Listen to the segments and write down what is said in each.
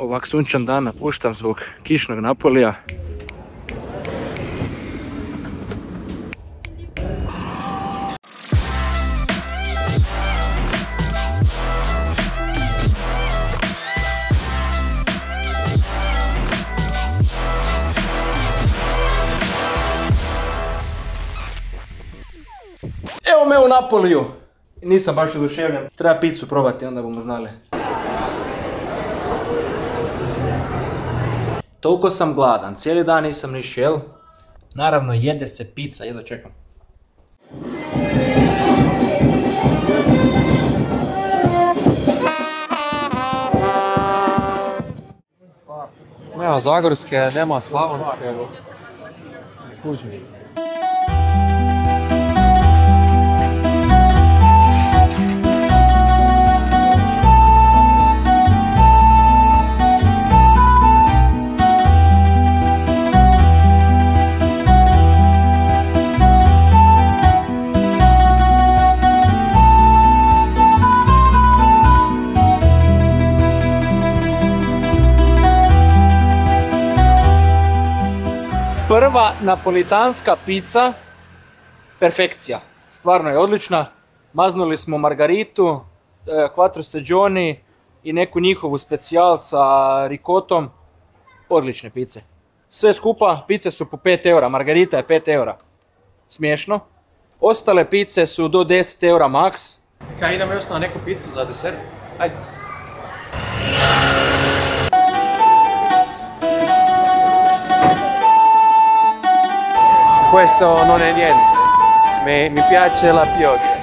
ovak sunčan dan napuštam zbog kišnog Napolija. Evo me u Napoliju! Nisam baš oduševljen. Treba picu probati, onda bomo znali. Toliko sam gladan, cijeli dan nisam ni šel. Naravno, jede se pizza, jedva čekam. Nema zagorske, nema slavonske. Kužim. Prva napolitanska pizza, perfekcija. Stvarno je odlična. Maznuli smo margaritu, quattro stagioni i neku njihovu specijal sa rikotom. Odlične pice. Sve skupa, pice su po 5 eura, margarita je 5 eura. Smiješno. Ostale pice su do 10 eura max. Kaj, idemo još na neku picu za desert? Ajde. Questo non è niente, mi piace la pioggia.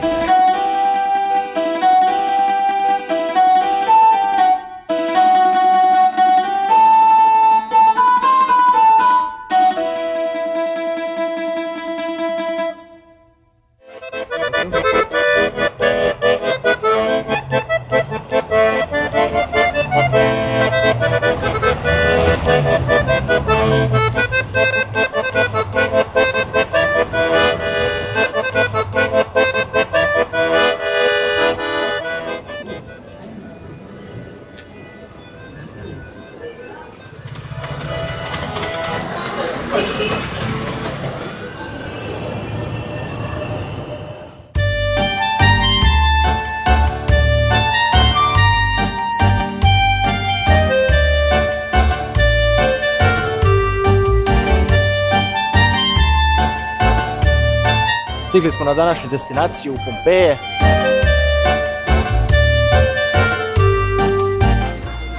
Stigli smo na današnju destinaciju u Pompeje.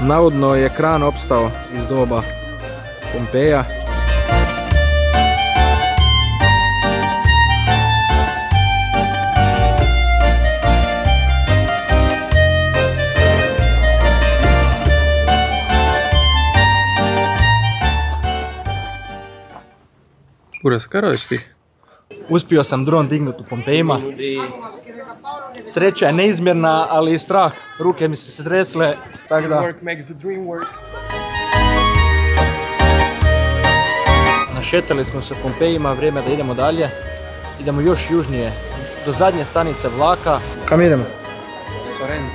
Navodno je kran opstao iz doba Pompeja. Buras, kaj radiš ti? Uspio sam dron dignut u Pompejima. Sreća je neizmjerna, ali i strah. Ruke mi su se tresle, tako da... Work makes the dream work. Našetali smo se Pompejima, vrijeme da idemo dalje. Idemo još južnije, do zadnje stanice vlaka. Kam idemo? Sorrento.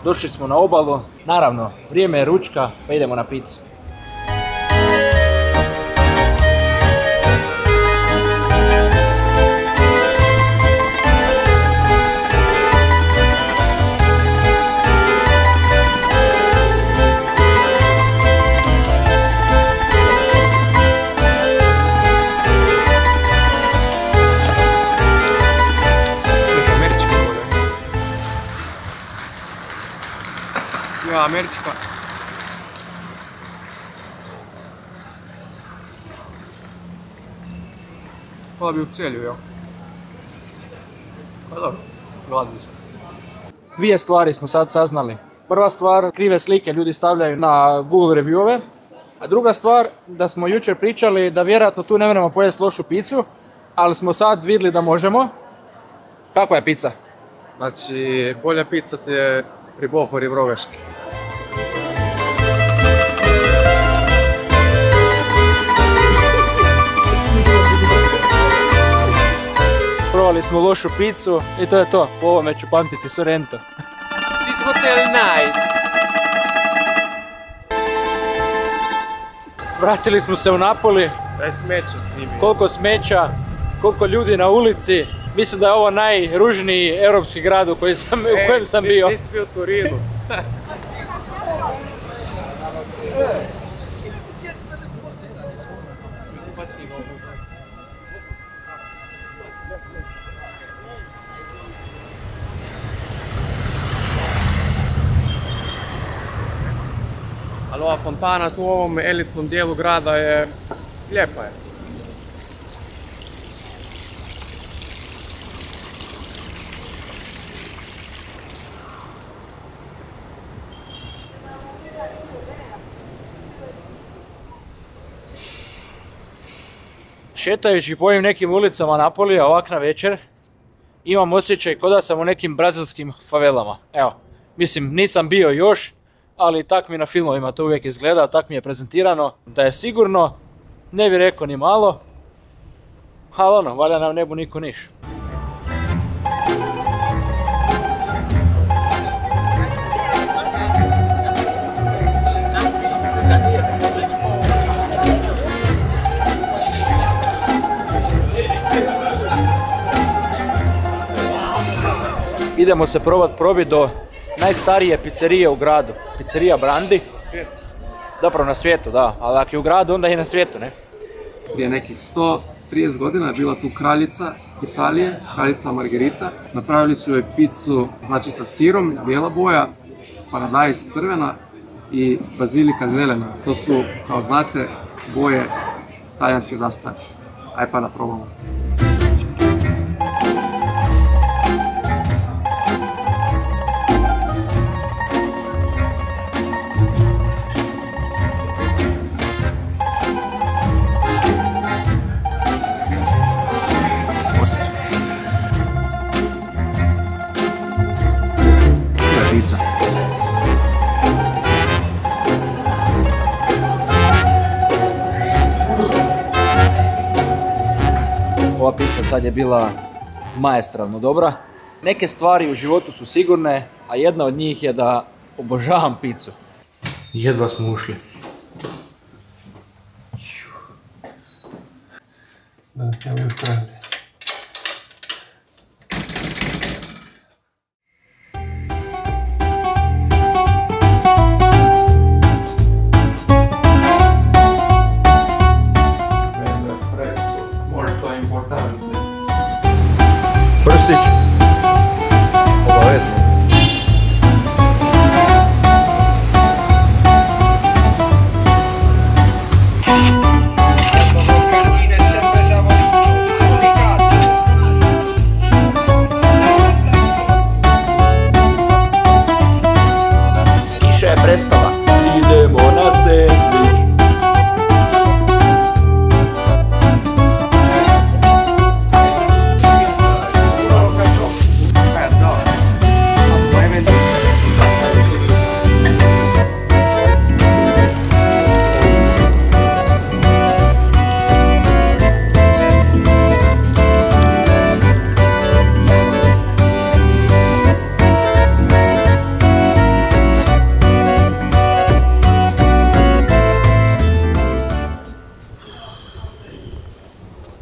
Došli smo na obalu. Naravno, vrijeme je ručka, pa idemo na picu. Američka. Hvala bi u celju, jel? Pa dobro, gladni smo. Dvije stvari smo sad saznali. Prva stvar, krive slike ljudi stavljaju na Google reviewove. A druga stvar, da smo jučer pričali da vjerojatno tu ne moramo pojesti lošu picu, ali smo sad vidjeli da možemo. Kakva je pizza? Znači, bolja pizza ti je pri Bohori v Rogaški. Probali smo lošu picu i to je to. Po ovome ću pamtiti Sorrento. this hotel nice. Vratili smo se u Napoli. Daj smeća snimi. Koliko smeća, koliko ljudi na ulici. Mislim da je ovo najružniji europski grad u kojem sam bio. Nisi bio u Torinu. Ali ova fontana tu u ovom elitnom dijelu grada je lijepa je. Šetajući po ovim nekim ulicama Napolija ovak na večer, imam osjećaj kao da sam u nekim brazilskim favelama. Evo, mislim, nisam bio još, ali tak mi na filmovima to uvijek izgleda, tak mi je prezentirano. Da je sigurno, ne bi rekao ni malo, ali ono, valja nam nebu niko niš. Idemo se probiti do najstarije pizzerije u gradu. Pizzerija Brandi. Zapravo na svijetu, da. Ali ako je u gradu, onda je na svijetu, ne? Prije nekih 130 godina je bila tu kraljica Italije, kraljica Margherita. Napravili su joj pizzu, znači sa sirom, bijela boja, paradajz crvena i bazilika zelena. To su, kao znate, boje talijanske zastave. Aj pa da probamo. Ova pizza sad je bila maestralno dobra. Neke stvari u životu su sigurne, a jedna od njih je da obožavam pizzu. Jedva smo ušli. Danas nema još pravde. Prstić. Obavezno. Kiša je prestala. Idemo na sendvič.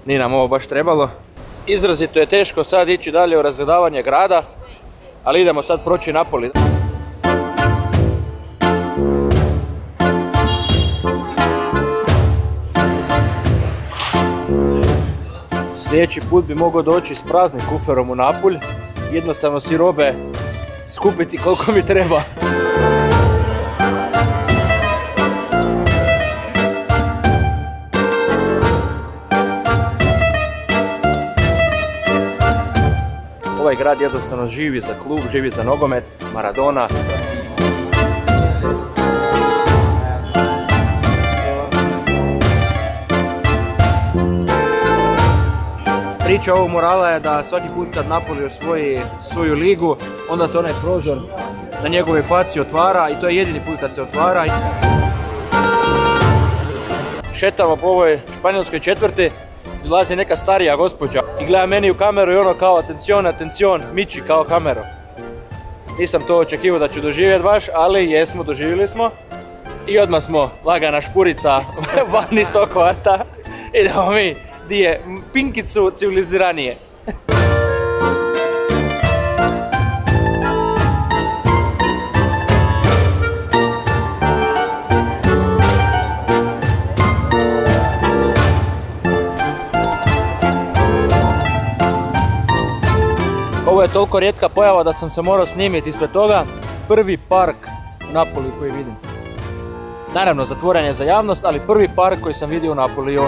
Nije nam ovo baš trebalo. Izrazito je teško sad ići dalje u razgledavanje grada, ali idemo sad proći Napoli. Sljedeći put bi mogao doći s praznim kuferom u Napulj, jednostavno si robe skupiti koliko mi treba. Ovaj grad jednostavno živi za klub, živi za nogomet, Maradona. Priča ovog murala je da svaki put kad Napoli osvoji svoju ligu, onda se onaj prozor na njegove faci otvara i to je jedini put kad se otvara. Šetamo po ovoj španjolskoj četvrti, dolazi neka starija gospođa i gleda meni u kameru i ono kao atencion, atencion, miči kao kameru. Nisam to očekivao da ću doživjeti baš, ali jesmo, doživjeli smo. I odmah smo lagana špurica van iz tog kvarta. Idemo mi, di je pinkicu civiliziranije. Ovo je toliko rijetka pojava da sam se morao snimiti ispred toga. Prvi park u Napoliju koji vidim. Naravno, zatvoren je za javnost, ali prvi park koji sam vidio u Napoliju.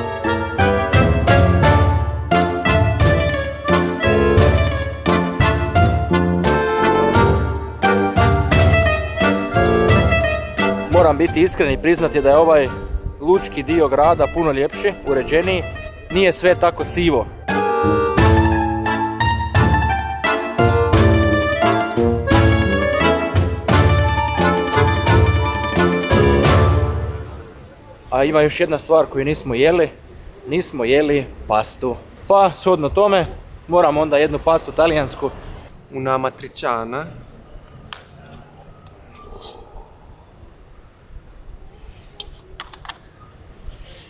Moram biti iskren i priznati da je ovaj lučki dio grada puno ljepši, uređeniji. Nije sve tako sivo. A ima još jedna stvar koju nismo jeli pastu. Pa, shodno tome, moram onda jednu pastu talijansku. Una matriciana.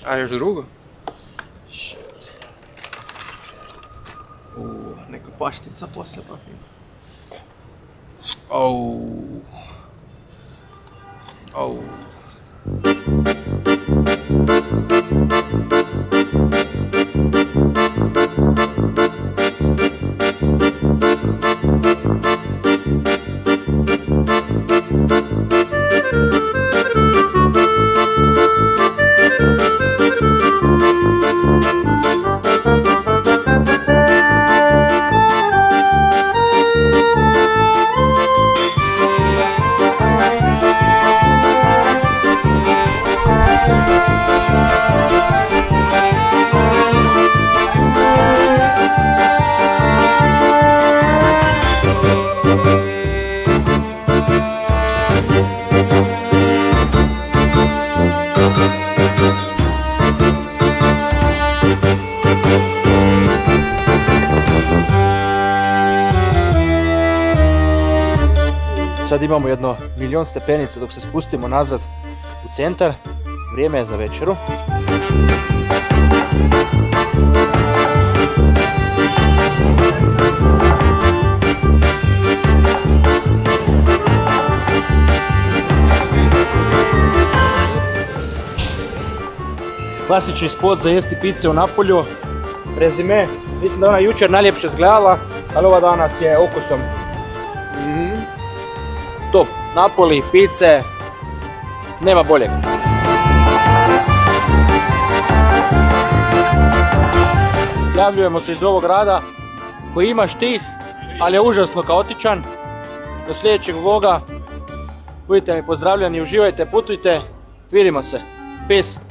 A još drugo? Shit. Neka paštica poslije pa fino. Sad imamo jedno 1.000.000 stepenica dok se spustimo nazad u centar. Vrijeme je za večeru. Klasični spot za jesti pice u Napolju. Rezime, mislim da ona jučer najljepše izgledala, ali ova danas je okusom. Top, Napoli, pice, nema boljeg. Javljujemo se iz ovog grada koji ima štih, ali je užasno kaotičan. Do sljedećeg vloga, budite mi pozdravljeni, uživajte, putujte, vidimo se. Peace.